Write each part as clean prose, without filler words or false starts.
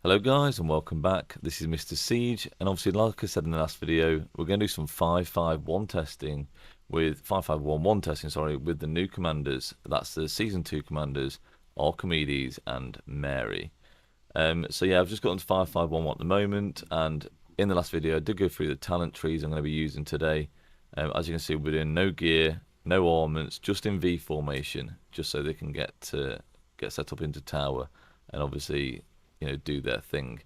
Hello guys and welcome back. This is Mr. Siege, and obviously like I said in the last video, we're going to do some 551 testing with 5511 testing, sorry, with the new commanders. That's the season 2 commanders, Archimedes and Mary. So yeah, I've just gotten to 5511 at the moment, and in the last video I did go through the talent trees I'm going to be using today. As you can see, we're doing no gear, no armaments, just in V formation, just so they can get set up into tower, and obviously, you know, do their thing.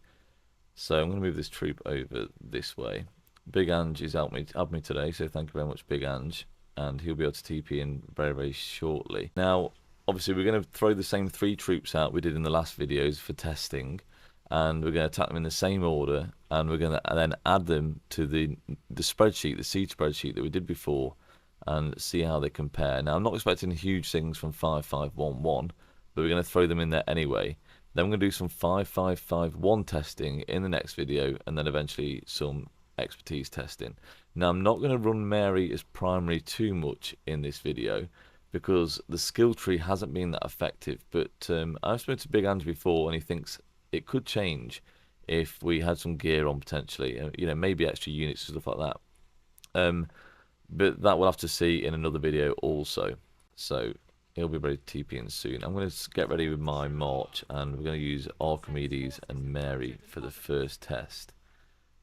So I'm going to move this troop over this way. Big Ange has helped me today, so thank you very much, Big Ange, and he'll be able to TP in very, very shortly. Now, obviously, we're going to throw the same 3 troops out we did in the last videos for testing, and we're going to attack them in the same order, and we're going to then add them to the spreadsheet, the seed spreadsheet that we did before, and see how they compare. Now, I'm not expecting huge things from 5511, but we're going to throw them in there anyway. Then we're going to do some 5551 testing in the next video, and then eventually some expertise testing. Now, I'm not going to run Mary as primary too much in this video because the skill tree hasn't been that effective. But I've spoken to Big Ange before, and he thinks it could change if we had some gear on potentially, you know, maybe extra units and stuff like that. But that we'll have to see in another video also. So he'll be ready to TP in soon. I'm going to get ready with my march, and we're going to use Archimedes and Mary for the first test.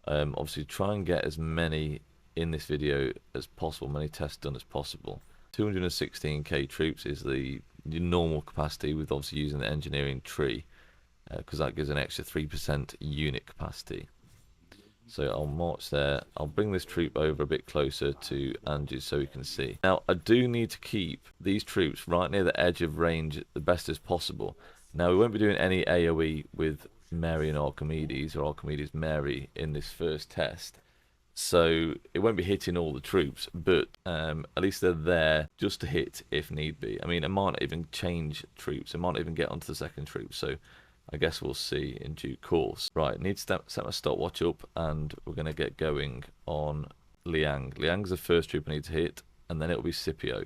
Obviously, try and get as many in this video as possible, many tests done as possible. 216k troops is the normal capacity, with obviously using the engineering tree, because that gives an extra 3% unit capacity. So I'll march there. I'll bring this troop over a bit closer to Ange's so we can see. Now, I do need to keep these troops right near the edge of range the best as possible. Now, we won't be doing any AoE with Mary and Archimedes, or Archimedes Mary, in this first test. So it won't be hitting all the troops, but at least they're there just to hit if need be. I mean, it might not even change troops. It might not even get onto the second troop. So I guess we'll see in due course. Right, need to set my stopwatch up, and we're going to get going on Liang. Liang's the first troop I need to hit, and then it'll be Scipio.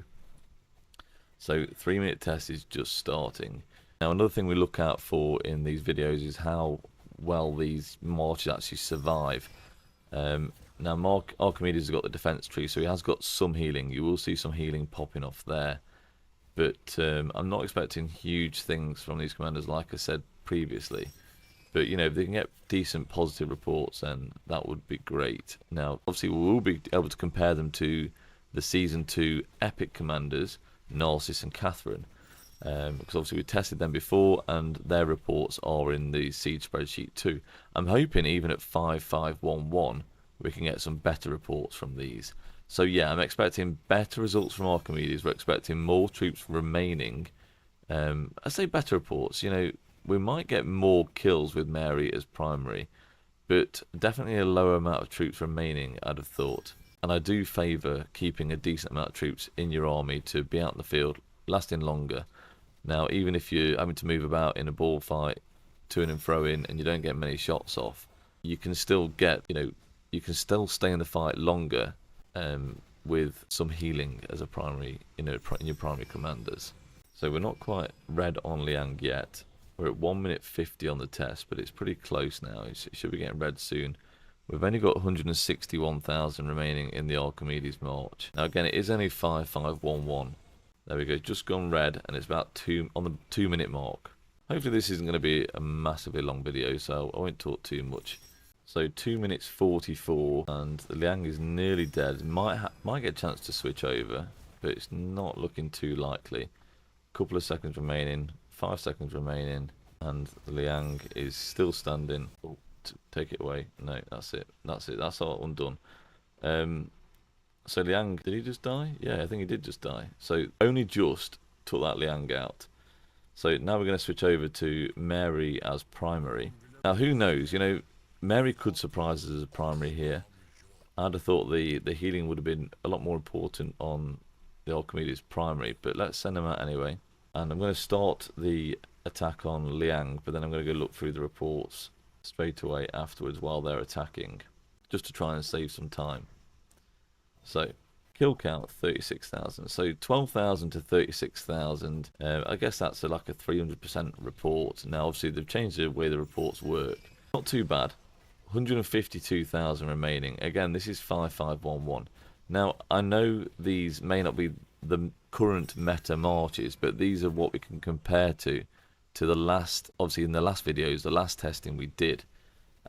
So 3-minute test is just starting. Now, another thing we look out for in these videos is how well these marches actually survive. Now, Archimedes has got the defense tree, so he has got some healing. You will see some healing popping off there. But I'm not expecting huge things from these commanders, like I said previously. But, you know, if they can get decent positive reports, then that would be great. Now, obviously, we will be able to compare them to the Season 2 epic commanders, Narcissus and Catherine. Because obviously we tested them before, and their reports are in the seed spreadsheet too. I'm hoping even at 5511 we can get some better reports from these. So yeah, I'm expecting better results from Archimedes. We're expecting more troops remaining. I say better reports, you know, we might get more kills with Mary as primary, but definitely a lower amount of troops remaining, I'd have thought. And I do favour keeping a decent amount of troops in your army to be out in the field, lasting longer. Now, even if you're having to move about in a ball fight, to and fro in, and you don't get many shots off, you can still get, you know, you can still stay in the fight longer with some healing as a primary, you know, in your primary commanders. So we're not quite red on Liang yet. We're at 1 minute 50 on the test, but it's pretty close now. It should be getting red soon. We've only got 161,000 remaining in the Archimedes march. Now again, it is only 5511. There we go, just gone red, and it's about on the 2-minute mark. Hopefully this isn't going to be a massively long video, so I won't talk too much. So 2 minutes 44, and the Liang is nearly dead. Might get a chance to switch over, but it's not looking too likely. Couple of seconds remaining, 5 seconds remaining, and the Liang is still standing. Oh, take it away. No, that's it. That's it. That's all undone. So Liang, did he just die? Yeah, I think he did just die. So only just took that Liang out. So now we're going to switch over to Mary as primary. Now, who knows? You know, Mary could surprise us as a primary here. I'd have thought the healing would have been a lot more important on the Archimedes primary, but let's send them out anyway. And I'm going to start the attack on Liang, but then I'm going to go look through the reports straight away afterwards while they're attacking, just to try and save some time. So Kill count 36,000. So 12,000 to 36,000. I guess that's like a 300% report. Now obviously they've changed the way the reports work. Not too bad. 152,000 remaining. Again, this is 5511. Now I know these may not be the current meta marches, but these are what we can compare to the last, obviously in the last videos, the last testing we did.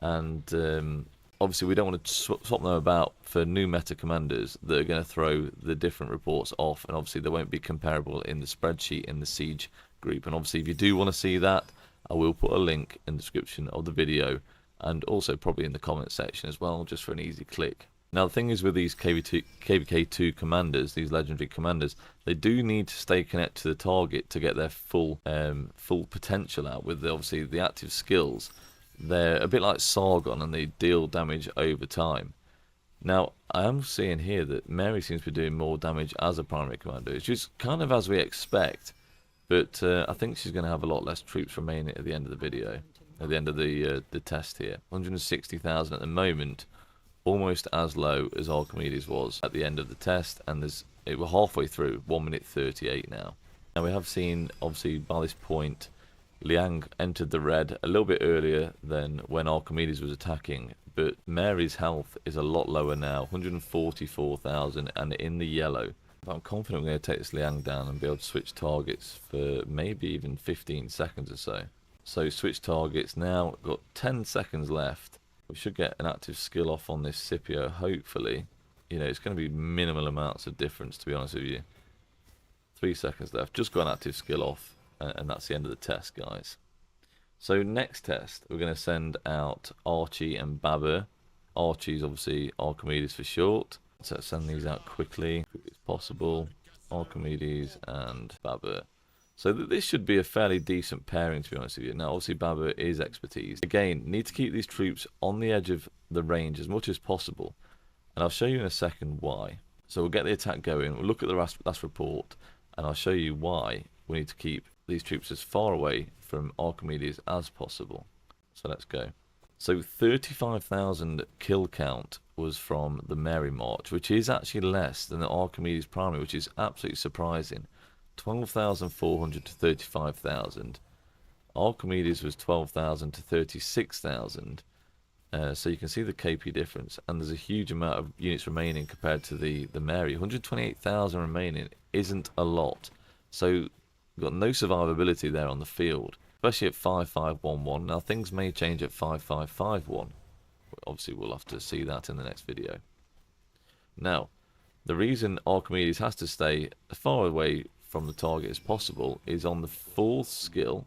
And obviously we don't want to swap them about for new meta commanders that are going to throw the different reports off, and obviously they won't be comparable in the spreadsheet in the siege group. And obviously if you do want to see that, I will put a link in the description of the video, and also probably in the comment section as well, just for an easy click. Now the thing is with these KVK2 commanders, these legendary commanders, they do need to stay connected to the target to get their full potential out with obviously the active skills. They're a bit like Sargon, and they deal damage over time. Now I am seeing here that Mary seems to be doing more damage as a primary commander, which is kind of as we expect, but I think she's going to have a lot less troops remaining at the end of the video, at the end of the test here. 160,000 at the moment, almost as low as Archimedes was at the end of the test, and we're halfway through, 1 minute 38 now. Now we have seen, obviously by this point, Liang entered the red a little bit earlier than when Archimedes was attacking, but Mary's health is a lot lower now, 144,000, and in the yellow. I'm confident we're going to take this Liang down and be able to switch targets for maybe even 15 seconds or so. So switch targets now, got 10 seconds left. We should get an active skill off on this Scipio, hopefully. You know, it's going to be minimal amounts of difference, to be honest with you. 3 seconds left, just got an active skill off. And that's the end of the test, guys. So next test, we're going to send out Archie and Baba. Archie's obviously Archimedes for short. So let's send these out quickly as possible. Archimedes and Baba. So this should be a fairly decent pairing, to be honest with you. Now obviously Baba is expertise. Again, need to keep these troops on the edge of the range as much as possible. And I'll show you in a second why. So we'll get the attack going. We'll look at the last report, and I'll show you why we need to keep these troops as far away from Archimedes as possible. So let's go. So 35,000 kill count was from the Mary March, which is actually less than the Archimedes primary, which is absolutely surprising. 12,400 to 35,000. Archimedes was 12,000 to 36,000. So you can see the KP difference, and there's a huge amount of units remaining compared to the Mary. 128,000 remaining isn't a lot. So we've got no survivability there on the field, especially at 5511. Now things may change at 5551. Obviously we'll have to see that in the next video. Now, the reason Archimedes has to stay as far away from the target as possible is on the third skill.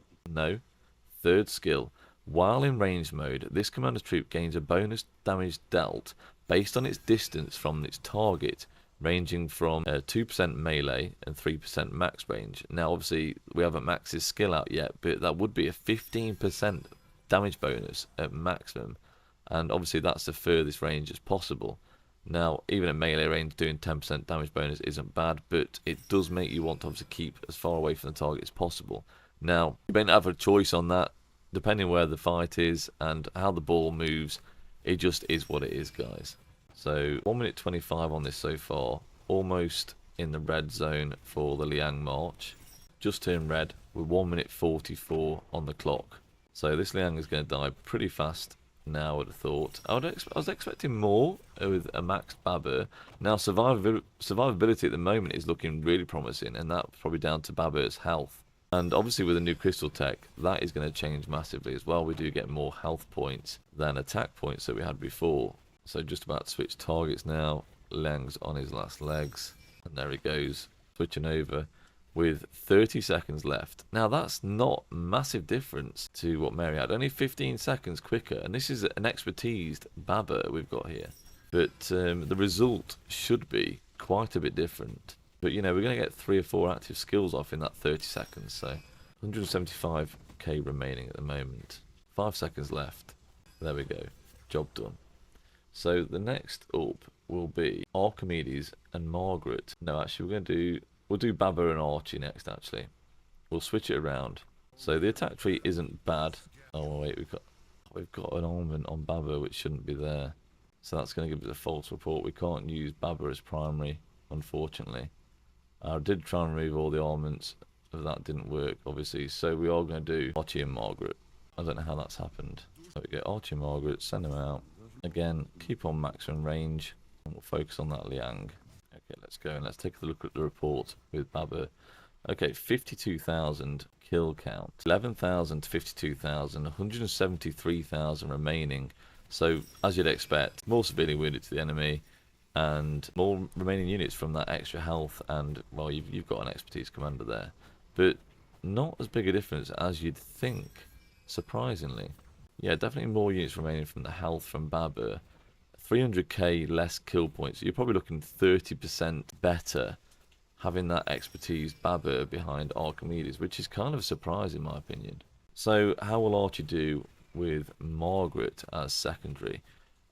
While in range mode, this commander's troop gains a bonus damage dealt based on its distance from its target, ranging from 2% melee and 3% max range. Now obviously we haven't maxed his skill out yet, but that would be a 15% damage bonus at maximum, and obviously that's the furthest range as possible. Now even at melee range, doing 10% damage bonus isn't bad, but it does make you want to obviously keep as far away from the target as possible. Now you may not have a choice on that, depending where the fight is and how the ball moves. It just is what it is, guys. So 1 minute 25 on this so far, almost in the red zone for the Liang March. Just turned red with 1 minute 44 on the clock. So this Liang is going to die pretty fast now, I would have thought. I was expecting more with a maxed Baba. Now survivability at the moment is looking really promising, and that's probably down to Baba's health. And obviously with the new crystal tech, that is going to change massively as well. We do get more health points than attack points that we had before. So just about to switch targets now. Liang's on his last legs, and there he goes, switching over with 30 seconds left. Now that's not a massive difference to what Mary had, only 15 seconds quicker, and this is an expertised Baba we've got here. But the result should be quite a bit different. But you know, we're going to get 3 or 4 active skills off in that 30 seconds, so 175k remaining at the moment. 5 seconds left. There we go, job done. So the next up will be Archimedes and Margaret. No, actually we'll do Baba and Archie next. Actually, we'll switch it around. So the attack tree isn't bad. Oh wait, we've got an almond on Baba which shouldn't be there. So that's going to give us a false report. We can't use Baba as primary. unfortunately. I did try and remove all the armaments, but that didn't work, obviously. So we are going to do Archie and Margaret. I don't know how that's happened. There we go, Archie and Margaret, send them out. Again, keep on maximum range, and we'll focus on that Liang. Okay, let's go and let's take a look at the report with Baba. Okay, 52,000 kill count. 11,000 to 52,000, 173,000 remaining. So, as you'd expect, more severely wounded to the enemy, and more remaining units from that extra health, and, well, you've got an expertise commander there. But not as big a difference as you'd think, surprisingly. Yeah, definitely more units remaining from the health from Baba. 300k less kill points. You're probably looking 30% better having that expertise Baba behind Archimedes, which is kind of a surprise in my opinion. So how will Archie do with Margaret as secondary?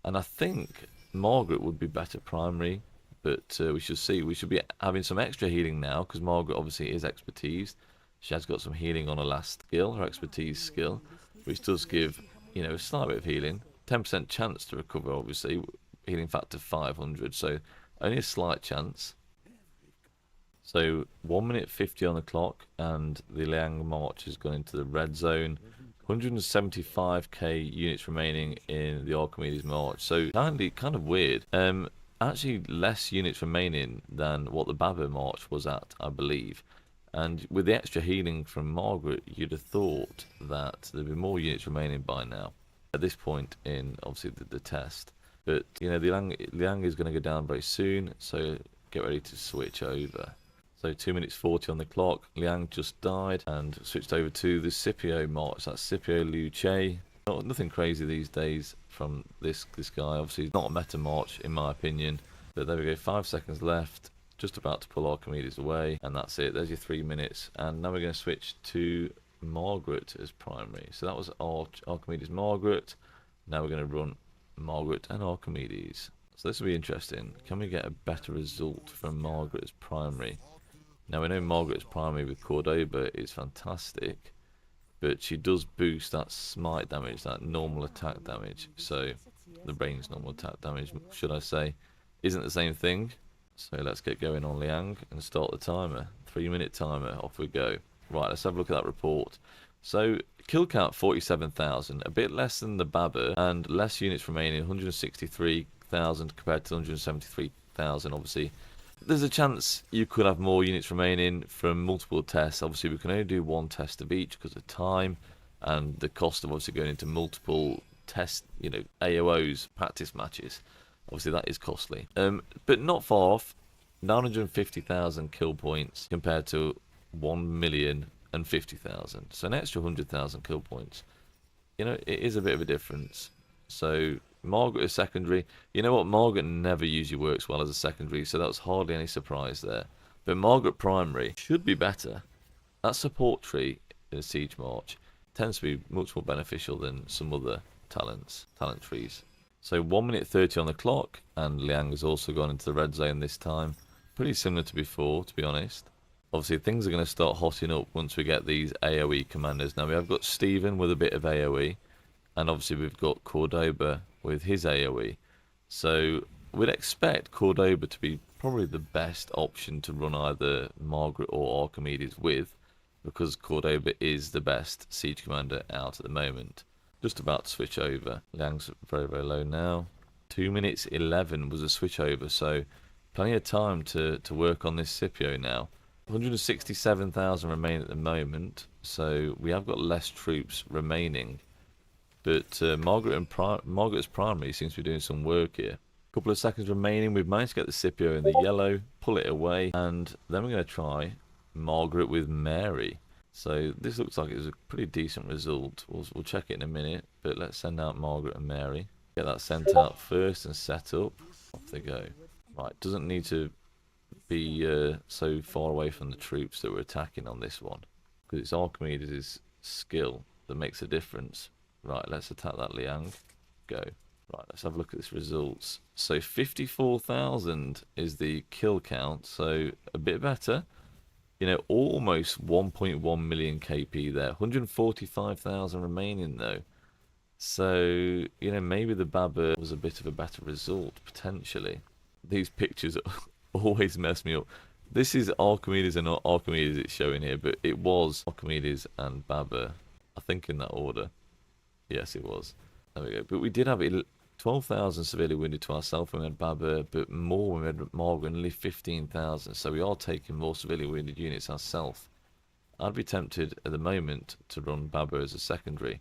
And I think Margaret would be better primary, but we shall see. We should be having some extra healing now, because Margaret obviously is expertise. She has got some healing on her last skill, her expertise skill, which does give, you know, a slight bit of healing. 10% chance to recover, obviously, healing factor 500, so only a slight chance. So 1 minute 50 on the clock, and the Liang March has gone into the red zone. 175k units remaining in the Archimedes March, so kind of weird. Actually less units remaining than what the Baba March was at, I believe. And with the extra healing from Margaret, you'd have thought that there'd be more units remaining by now, at this point in, obviously, the test. But, you know, the Liang is going to go down very soon, so get ready to switch over. So 2 minutes 40 on the clock. Liang just died and switched over to the Scipio March. That's Scipio Liu Che. Nothing crazy these days from this guy. Obviously, he's not a meta march, in my opinion. But there we go, 5 seconds left. Just about to pull Archimedes away, and that's it. There's your 3 minutes. And now we're going to switch to Margaret as primary. So that was Archimedes Margaret. Now we're going to run Margaret and Archimedes. So this will be interesting. Can we get a better result from Margaret as primary? Now we know Margaret's primary with Cordoba is fantastic, but she does boost that smite damage, that normal attack damage. So the range normal attack damage, should I say, isn't the same thing. So let's get going on Liang and start the timer. 3 minute timer, off we go. Right, let's have a look at that report. So kill count 47,000, a bit less than the Baba, and less units remaining, 163,000 compared to 173,000 obviously. There's a chance you could have more units remaining from multiple tests. Obviously, we can only do one test of each because of time and the cost of obviously going into multiple test, you know, AOOs, practice matches. Obviously, that is costly. But not far off. 950,000 kill points compared to 1,050,000. So an extra 100,000 kill points. You know, it is a bit of a difference. So Margaret is secondary. You know what? Margaret never usually works well as a secondary, so that was hardly any surprise there. But Margaret primary should be better. That support tree in a siege march tends to be much more beneficial than some other talent trees. So 1 minute 30 on the clock, and Liang has also gone into the red zone this time. Pretty similar to before, to be honest. Obviously, things are going to start hotting up once we get these AoE commanders. Now, we have got Steven with a bit of AoE, and obviously we've got Cordoba with his AoE. So we'd expect Cordoba to be probably the best option to run either Margaret or Archimedes with, because Cordoba is the best siege commander out at the moment. Just about to switch over. Liang's very, very low now. 2 minutes 11 was a switch over, so plenty of time to work on this Scipio now. 167,000 remain at the moment, so we have got less troops remaining. But Margaret's primary seems to be doing some work here. Couple of seconds remaining. We've managed to get the Scipio in the yellow, pull it away, and then we're going to try Margaret with Mary. So this looks like it's a pretty decent result. We'll check it in a minute, but let's send out Margaret and Mary. Get that sent out first and set up. Off they go. Right, doesn't need to be so far away from the troops that we're attacking on this one, because it's Archimedes' skill that makes a difference. Right, let's attack that Liang. Go. Right, let's have a look at this results. So 54,000 is the kill count, so a bit better. You know, almost 1.1 million KP there. 145,000 remaining though. So, you know, maybe the Baba was a bit of a better result, potentially. These pictures always mess me up. This is Archimedes and not Archimedes it's showing here, but it was Archimedes and Baba. I think in that order. Yes, it was. There we go. But we did have 12,000 severely wounded to ourselves when we had Baba, but more when we had Margaret, nearly 15,000. So we are taking more severely wounded units ourselves. I'd be tempted at the moment to run Baba as a secondary.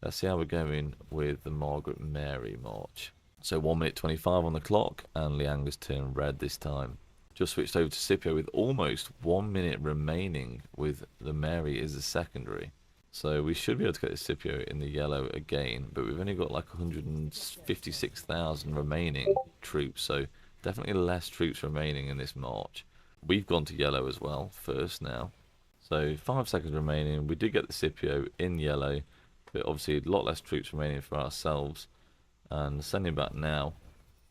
Let's see how we're going with the Margaret and Mary march. So 1 minute 25 on the clock, and Liang has turned red this time. Just switched over to Scipio with almost 1 minute remaining with the Mary as a secondary. So we should be able to get the Scipio in the yellow again, but we've only got like 156,000 remaining troops, so definitely less troops remaining in this march. We've gone to yellow as well, first now. So 5 seconds remaining. We did get the Scipio in yellow, but obviously a lot less troops remaining for ourselves. And sending back now.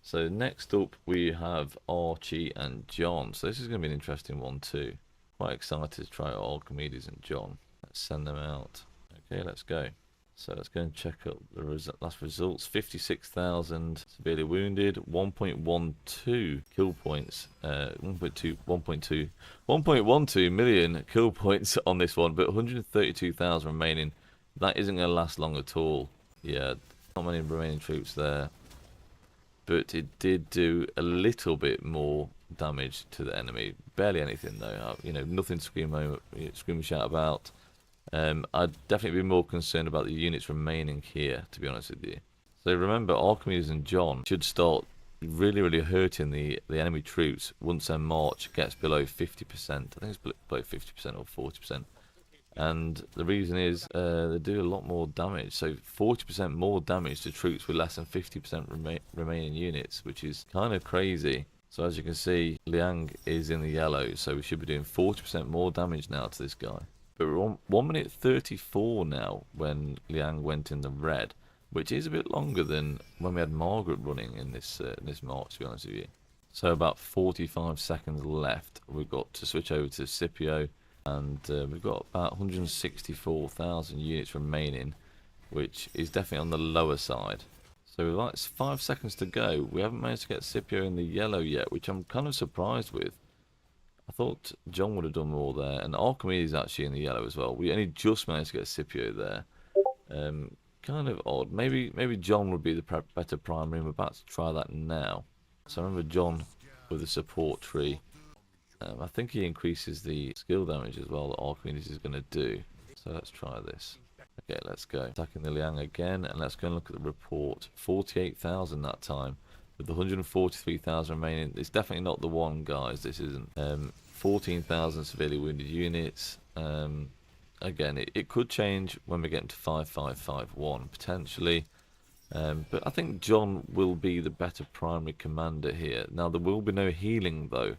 So next up we have Archie and John. So this is going to be an interesting one too. Quite excited to try Archimedes and John. Let's send them out. Okay, let's go. So let's go and check out the last results. 56,000 severely wounded, 1.12 kill points, 1.12 million kill points on this one, but 132,000 remaining. That isn't going to last long at all. Yeah, not many remaining troops there. But it did do a little bit more damage to the enemy. Barely anything though. You know, nothing to scream shout about. I'd definitely be more concerned about the units remaining here, to be honest with you. So remember, Archimedes and John should start really hurting the enemy troops once their march gets below 50%. I think it's below 50% or 40%. And the reason is they do a lot more damage. So 40% more damage to troops with less than 50% remaining units, which is kind of crazy. So as you can see, Liang is in the yellow, so we should be doing 40% more damage now to this guy. But we're on 1 minute 34 now when Liang went in the red, which is a bit longer than when we had Margaret running in this march, to be honest with you. So about 45 seconds left. We've got to switch over to Scipio, and we've got about 164,000 units remaining, which is definitely on the lower side. So with like 5 seconds to go, we haven't managed to get Scipio in the yellow yet, which I'm kind of surprised with. I thought John would have done more there, and Archimedes actually in the yellow as well. We only just managed to get Scipio there. Kind of odd. Maybe John would be the better primary, and we're about to try that now. So remember John with the support tree. I think he increases the skill damage as well that Archimedes is going to do. So let's try this. Okay, let's go. Attacking the Liang again, and let's go and look at the report. 48,000 that time, with 143,000 remaining. It's definitely not the one, guys. This isn't. 14,000 severely wounded units. Again, it could change when we get into 5551, potentially. But I think John will be the better primary commander here. Now, there will be no healing, though.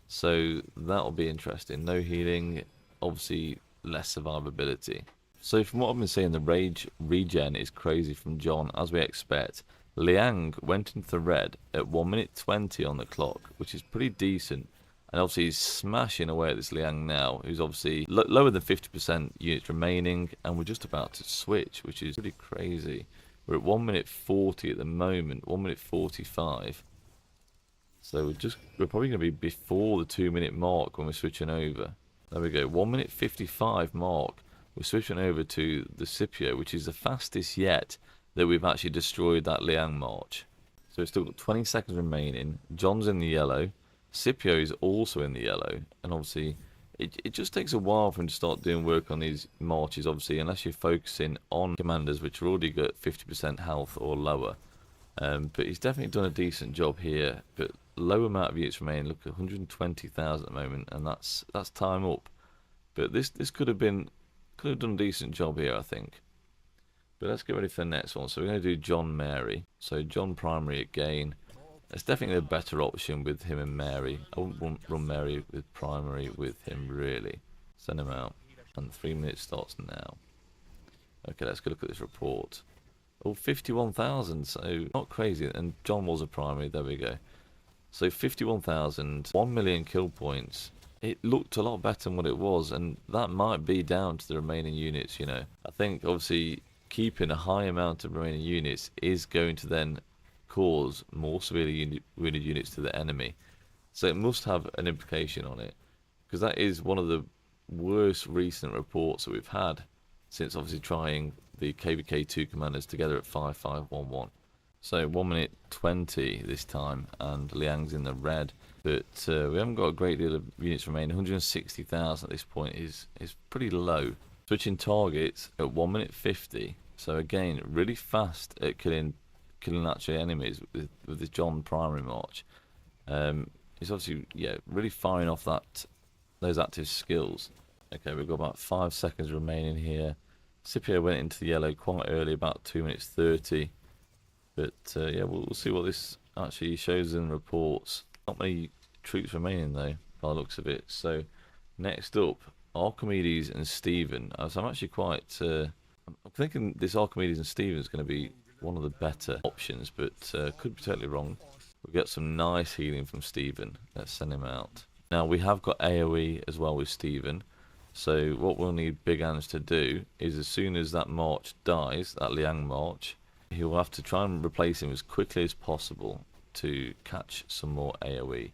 So that'll be interesting. No healing, obviously less survivability. So from what I've been seeing, the rage regen is crazy from John, as we expect. Liang went into the red at 1 minute 20 on the clock, which is pretty decent. And obviously he's smashing away at this Liang now, who's obviously lower than 50% units remaining. And we're just about to switch, which is pretty crazy. We're at 1 minute 40 at the moment, 1 minute 45. So we're probably going to be before the 2 minute mark when we're switching over. There we go, 1 minute 55 mark. We're switching over to the Scipio, which is the fastest yet that we've actually destroyed that Liang march. So it's still got 20 seconds remaining. John's in the yellow. Scipio is also in the yellow. And obviously, it just takes a while for him to start doing work on these marches, obviously, unless you're focusing on commanders which are already got 50% health or lower. But he's definitely done a decent job here. But low amount of units remain. Look at 120,000 at the moment, and that's time up. But this could have done a decent job here, I think. But let's get ready for the next one. So we're going to do John Mary. So John primary again. It's definitely a better option with him and Mary. I wouldn't run Mary with primary with him, really. Send him out. And the 3 minutes starts now. Okay, let's go look at this report. Oh, 51,000. So not crazy. And John was a primary. There we go. So 51,000. 1 million kill points. It looked a lot better than what it was. And that might be down to the remaining units, you know. I think, obviously, keeping a high amount of remaining units is going to then cause more severely wounded units to the enemy. So it must have an implication on it, because that is one of the worst recent reports that we've had since obviously trying the KVK2 commanders together at 5511. So 1 minute 20 this time, and Liang's in the red. But we haven't got a great deal of units remaining. 160,000 at this point is pretty low. Switching targets at 1 minute 50. So again, really fast at killing actually enemies with this John primary march. It's obviously really firing off those active skills. Okay, we've got about 5 seconds remaining here. Scipio went into the yellow quite early, about 2 minutes 30. But yeah, we'll see what this actually shows in reports. Not many troops remaining though, by the looks of it. So next up, Archimedes and Steven. So I'm actually quite. I'm thinking this Archimedes and Steven is going to be one of the better options, but could be totally wrong. We'll get some nice healing from Steven. Let's send him out. Now we have got AoE as well with Steven. So what we'll need Big Ange to do is, as soon as that march dies, that Liang march, he will have to try and replace him as quickly as possible to catch some more AoE.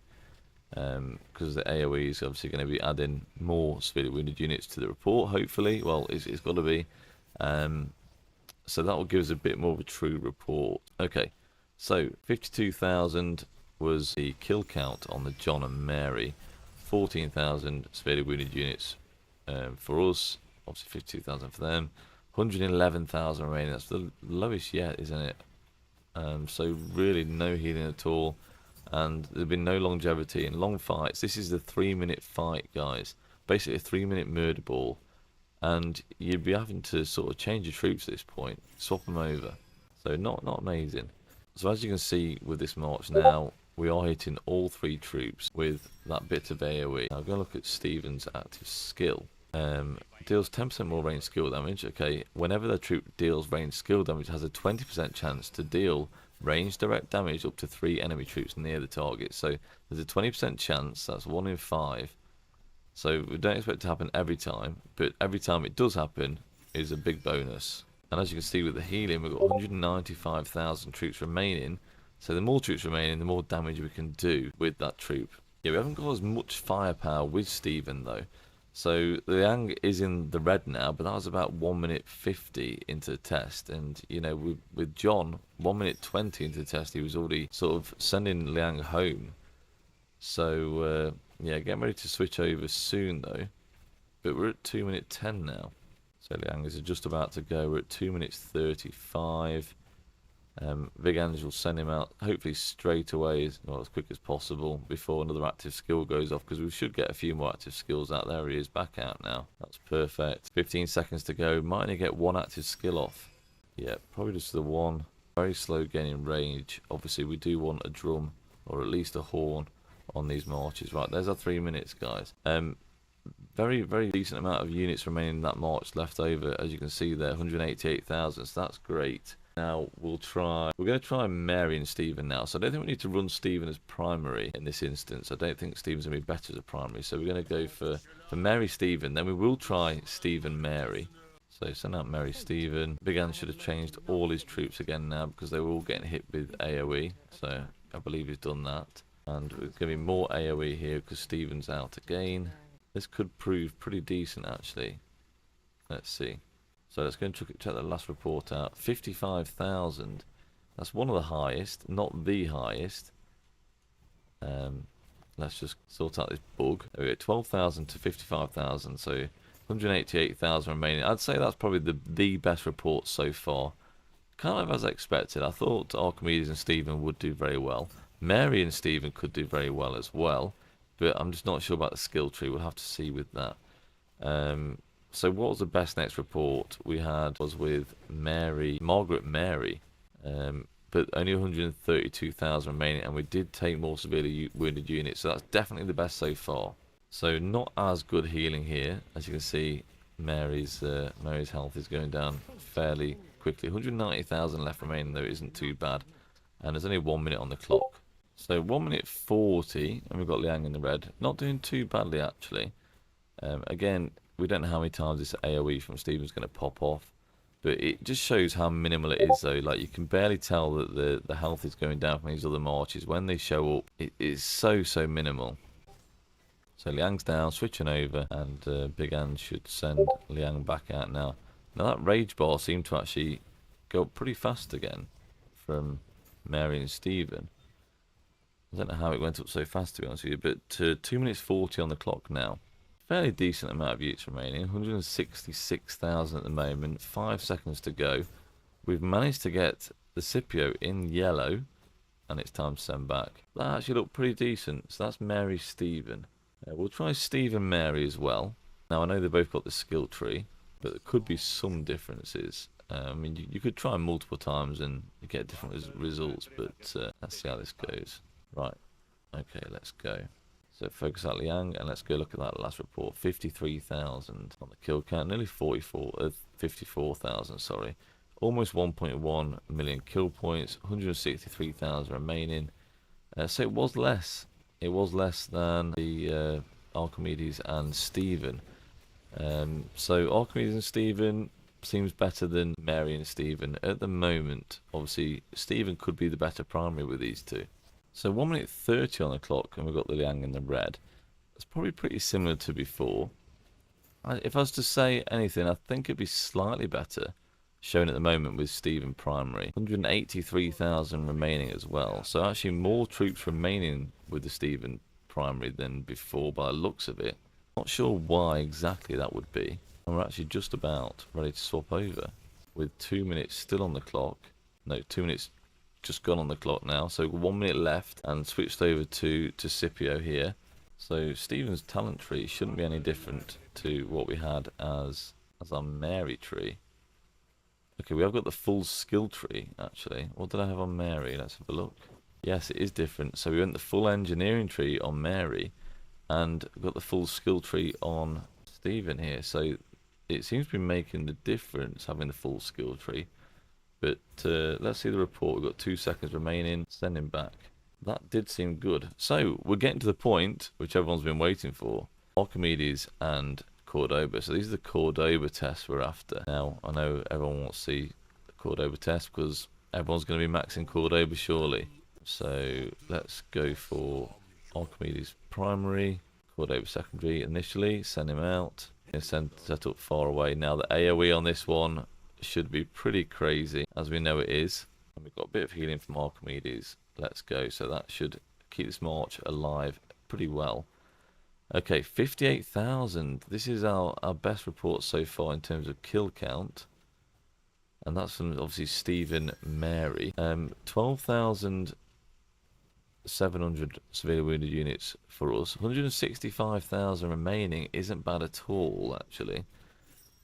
Because the AoE is obviously going to be adding more severely wounded units to the report, hopefully. Well, it's got to be. So that will give us a bit more of a true report. Okay, so 52,000 was the kill count on the John and Mary. 14,000 severely wounded units for us. Obviously 52,000 for them. 111,000 remaining. That's the lowest yet, isn't it? So really no healing at all, and there's been no longevity in long fights. This is the 3-minute fight, guys. Basically a 3-minute murder ball, and you'd be having to sort of change your troops at this point, swap them over. So not amazing. So as you can see with this march now, we are hitting all 3 troops with that bit of AoE. Now I'm going to look at Steven's active skill. Deals 10% more range skill damage. Okay, whenever the troop deals range skill damage, it has a 20% chance to deal range direct damage up to 3 enemy troops near the target. So there's a 20% chance, that's 1 in 5. So we don't expect it to happen every time, but every time it does happen is a big bonus. And as you can see with the healing, we've got 195,000 troops remaining. So the more troops remaining, the more damage we can do with that troop. Yeah, we haven't got as much firepower with Steven though. So the Liang is in the red now, but that was about 1 minute 50 into the test. And, you know, with John, 1 minute 20 into the test, he was already sort of sending Liang home. So, yeah, getting ready to switch over soon, though. But we're at 2 minute 10 now. So Liang is just about to go. We're at 2 minutes 35. Big Ange will send him out hopefully straight away, as quick as possible, before another active skill goes off, because we should get a few more active skills out. There he is, back out now. That's perfect. 15 seconds to go. Might only get 1 active skill off. Yeah, probably just the 1. Very slow gaining range. Obviously we do want a drum or at least a horn on these marches. Right, there's our 3 minutes, guys. Very decent amount of units remaining in that march left over, as you can see there, 188,000, so that's great. Now we're going to try Mary and Steven now. So I don't think we need to run Steven as primary in this instance. I don't think Steven's going to be better as a primary. So we're going to go for Mary Steven. Then we will try Steven Mary. So send out Mary Steven. Big Ange should have changed all his troops again now, because they were all getting hit with AoE. So I believe he's done that. And there's going to be more AoE here because Steven's out again. This could prove pretty decent actually. Let's see. So let's go and check the last report out. 55,000. That's one of the highest, not the highest. Let's just sort out this bug. There we go, 12,000 to 55,000. So 188,000 remaining. I'd say that's probably the best report so far. Kind of as I expected. I thought Archimedes and Steven would do very well. Mary and Steven could do very well as well. But I'm just not sure about the skill tree. We'll have to see with that. So what was the best next report we had was with Margaret Mary, but only 132,000 remaining, and we did take more severely wounded units, so that's definitely the best so far. So not as good healing here. As you can see, Mary's health is going down fairly quickly. 190,000 left remaining though, isn't too bad, and there's only 1 minute on the clock. So 1 minute 40, and we've got Liang in the red. Not doing too badly actually. Again, we don't know how many times this AoE from Steven's going to pop off, But it just shows how minimal it is, though. Like, you can barely tell that the health is going down from these other marches. When they show up, it is so minimal. So Liang's down, switching over, and Big Ange should send Liang back out now. Now that rage bar seemed to actually go up pretty fast again from Mary and Steven. I don't know how it went up so fast, to be honest with you, but 2 minutes 40 on the clock now. Fairly decent amount of utes remaining, 166,000 at the moment, 5 seconds to go. We've managed to get the Scipio in yellow, and it's time to send back. That actually looked pretty decent, so that's Mary Steven. We'll try Steven Mary as well. Now, I know they both got the skill tree, but there could be some differences. I mean, you could try multiple times and you get different results, but let's see how this goes. Right, okay, let's go. So focus out Liang, and let's go look at that last report. 53,000 on the kill count, nearly 54,000, sorry. Almost 1.1 million kill points, 163,000 remaining. So it was less. It was less than the Archimedes and Steven. So Archimedes and Steven seems better than Mary and Steven at the moment. Obviously, Steven could be the better primary with these two. So 1 minute 30 on the clock, and we've got the Liang in the red. It's probably pretty similar to before. If I was to say anything, I think it'd be slightly better shown at the moment with Steven primary. 183,000 remaining as well. So actually more troops remaining with the Steven primary than before by the looks of it. Not sure why exactly that would be. And we're actually just about ready to swap over with 2 minutes still on the clock. No, 2 minutes just gone on the clock now, so 1 minute left, and switched over to Scipio here. So Steven's talent tree shouldn't be any different to what we had as our Mary tree. Okay, we have got the full skill tree actually. What did I have on Mary? Let's have a look. Yes, it is different. So we went the full engineering tree on Mary, and got the full skill tree on Steven here. So it seems to be making the difference having the full skill tree. But let's see the report. We've got 2 seconds remaining. Send him back. That did seem good. So we're getting to the point which everyone's been waiting for. Archimedes and Cordoba. So these are the Cordoba tests we're after. Now, I know everyone wants to see the Cordoba test because everyone's going to be maxing Cordoba surely. So let's go for Archimedes primary, Cordoba secondary initially. Send him out. And set up far away. Now the AoE on this one should be pretty crazy, as we know it is. And we've got a bit of healing from Archimedes. Let's go. So that should keep this march alive pretty well. Okay, 58,000. This is our best report so far in terms of kill count. And that's from obviously Steven Mary. 12,700 severely wounded units for us. 165,000 remaining isn't bad at all, actually.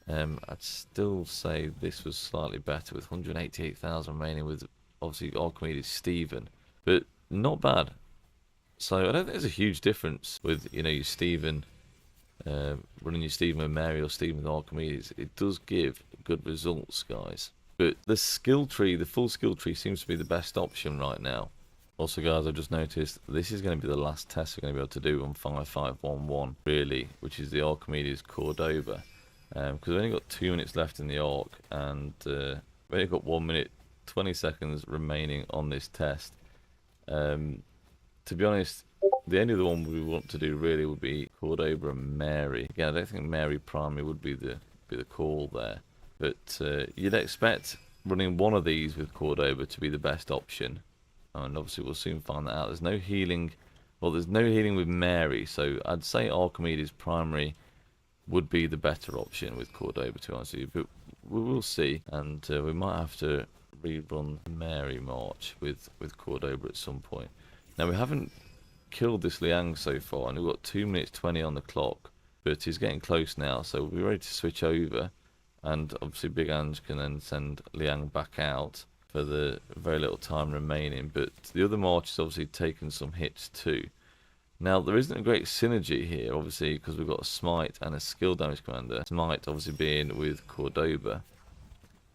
I'd still say this was slightly better with 188,000 remaining with obviously Archimedes Steven, but not bad. So I don't think there's a huge difference with, you know, your Steven running your Steven and Mary or Steven with Archimedes. It does give good results, guys. But the skill tree, the full skill tree, seems to be the best option right now. Also, guys, I've just noticed this is going to be the last test we're going to be able to do on 5511, really, which is the Archimedes Cordoba. Because we've only got 2 minutes left in the arc, and we've only got 1 minute 20 seconds remaining on this test. To be honest, the only other one we want to do really would be Cordoba and Mary. Again, I don't think Mary primary would be the call there, but you'd expect running one of these with Cordoba to be the best option, and obviously we'll soon find that out. There's no healing. Well, there's no healing with Mary, so I'd say Archimedes primary would be the better option with Cordoba, to be honest with you, but we will see, and we might have to rerun Mary March with Cordoba at some point. Now, we haven't killed this Liang so far, and we've got 2 minutes 20 on the clock, but he's getting close now, so we're ready to switch over, and obviously Big Ange can then send Liang back out for the very little time remaining, but the other march has obviously taken some hits too. Now, there isn't a great synergy here, obviously, because we've got a Smite and a Skill Damage Commander. Smite, obviously, being with Cordoba.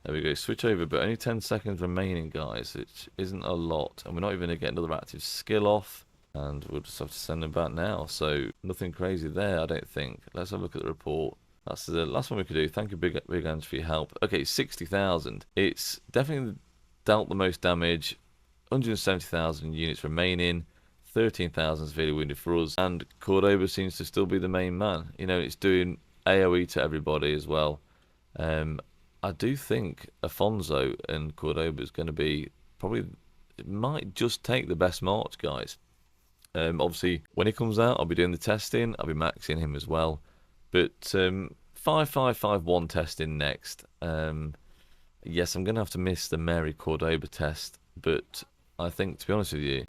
There we go, switch over, but only 10 seconds remaining, guys. It isn't a lot, and we're not even going to get another active skill off, and we'll just have to send them back now. So, nothing crazy there, I don't think. Let's have a look at the report. That's the last one we could do. Thank you, Big Hands, for your help. Okay, 60,000. It's definitely dealt the most damage. 170,000 units remaining. 13,000 severely wounded for us. And Cordoba seems to still be the main man. You know, it's doing AoE to everybody as well. I do think Afonso and Cordoba is going to be probably... It might just take the best march, guys. Obviously, when he comes out, I'll be doing the testing. I'll be maxing him as well. But 5551 testing next. Yes, I'm going to have to miss the Mary Cordoba test. But I think, to be honest with you,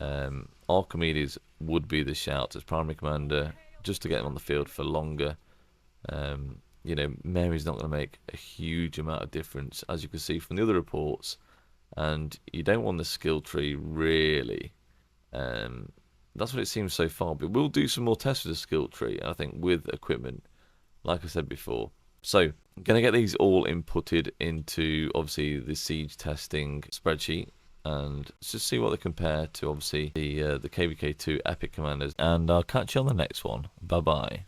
Archimedes would be the shout as primary commander, just to get him on the field for longer. You know, Mary's not going to make a huge amount of difference, as you can see from the other reports. And you don't want the skill tree, really. That's what it seems so far. But we'll do some more tests with the skill tree, I think, with equipment, like I said before. So, I'm going to get these all inputted into, obviously, the siege testing spreadsheet. And let's just see what they compare to, obviously, the KVK2 Epic Commanders. And I'll catch you on the next one. Bye-bye.